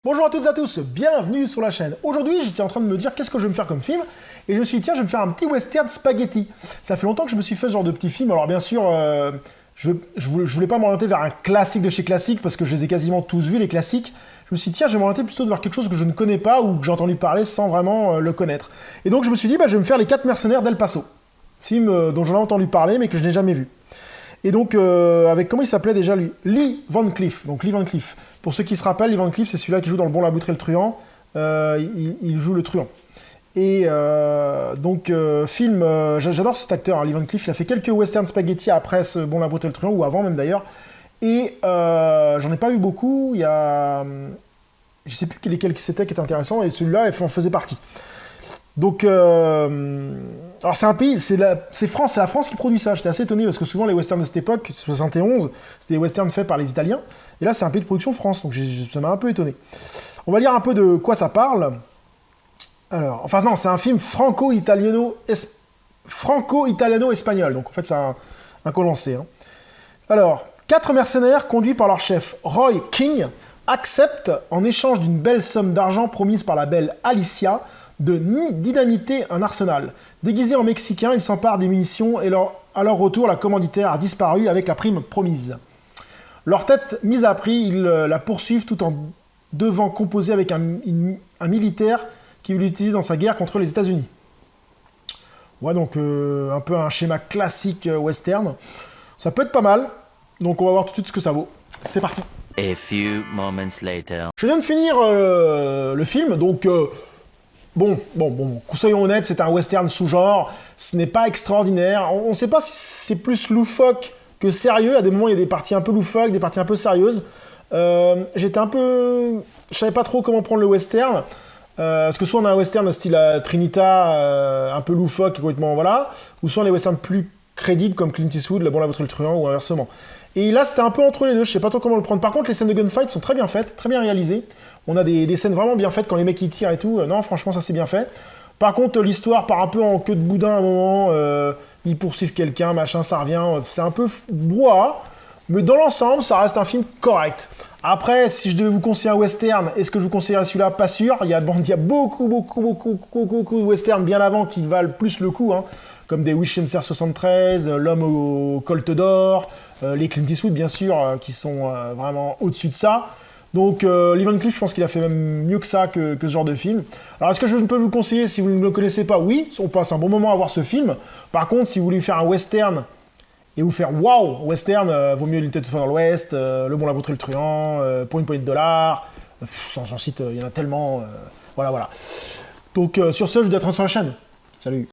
Bonjour à toutes et à tous, bienvenue sur la chaîne. Aujourd'hui, j'étais en train de me dire qu'est-ce que je vais me faire comme film, et je me suis dit tiens, je vais me faire un petit western spaghetti. Ça fait longtemps que je me suis fait ce genre de petit film, alors bien sûr, je voulais pas m'orienter vers un classique de chez classique, parce que je les ai quasiment tous vus, les classiques. Je me suis dit tiens, je vais m'orienter plutôt vers quelque chose que je ne connais pas, ou que j'ai entendu parler sans vraiment le connaître. Et donc je me suis dit, je vais me faire Les 4 mercenaires d'El Paso. Film dont j'en ai entendu parler, mais que je n'ai jamais vu. Et donc, avec, comment il s'appelait déjà lui? Lee Van Cleef. Donc Lee Van Cleef. Pour ceux qui se rappellent, Lee Van Cleef, c'est celui-là qui joue dans Le Bon, la Boutre et le Truand. Il joue le truand. Et j'adore cet acteur, hein, Lee Van Cleef. Il a fait quelques western spaghetti après ce Bon, la Boutre et le Truand, ou avant même d'ailleurs. Et j'en ai pas vu beaucoup. Il y a... Je sais plus lesquels c'était qui étaient intéressants, et celui-là en faisait partie. Donc, alors c'est un pays, c'est la France qui produit ça. J'étais assez étonné parce que souvent les westerns de cette époque, 71, c'était des westerns faits par les Italiens. Et là, c'est un pays de production France, donc ça m'a un peu étonné. On va lire un peu de quoi ça parle. Alors, enfin non, c'est un film franco-italiano-espagnol. Donc en fait, c'est un condensé. Hein. Alors, 4 mercenaires conduits par leur chef Roy King acceptent, en échange d'une belle somme d'argent promise par la belle Alicia, de dynamiter un arsenal. Déguisés en Mexicains, ils s'emparent des munitions et à leur retour, la commanditaire a disparu avec la prime promise. Leur tête mise à prix, ils la poursuivent tout en devant composer avec un militaire qui veut l'utiliser dans sa guerre contre les États-Unis. Ouais, donc un peu un schéma classique western. Ça peut être pas mal, donc on va voir tout de suite ce que ça vaut. C'est parti. A few moments later. Je viens de finir le film, donc... Bon, soyons honnêtes, c'est un western sous-genre, ce n'est pas extraordinaire, on ne sait pas si c'est plus loufoque que sérieux, à des moments il y a des parties un peu loufoques, des parties un peu sérieuses. Je savais pas trop comment prendre le western, parce que soit on a un western de style Trinita, un peu loufoque, complètement, voilà, ou soit on a les westerns plus crédibles comme Clint Eastwood, Le Bon, la Boutre et le Truand, ou inversement. Et là, c'était un peu entre les deux, je sais pas trop comment le prendre. Par contre, les scènes de gunfight sont très bien faites, très bien réalisées. On a des scènes vraiment bien faites quand les mecs ils tirent et tout. Non, franchement, ça c'est bien fait. Par contre, l'histoire part un peu en queue de boudin à un moment. Ils poursuivent quelqu'un, machin, ça revient. C'est un peu brouhaha. Mais dans l'ensemble, ça reste un film correct. Après, si je devais vous conseiller un western, est-ce que je vous conseillerais celui-là? Pas sûr. Il y a beaucoup de westerns bien avant qui valent plus le coup, hein, comme des Winchester 73, L'Homme au Colt d'Or, les Clint Eastwood, bien sûr, qui sont vraiment au-dessus de ça. Donc, Lee Van Cleef, je pense qu'il a fait même mieux que ça, que ce genre de film. Alors, est-ce que je peux vous conseiller, si vous ne le connaissez pas? Oui, on passe un bon moment à voir ce film. Par contre, si vous voulez faire un western et vous faire waouh, western, vaut mieux Une tête dans l'Ouest, Le Bon, la Boutre et le Truand, Pour une poignée de dollars. J'en cite, il y en a tellement. Voilà. Donc, sur ce, je vous dis à très sur la chaîne. Salut.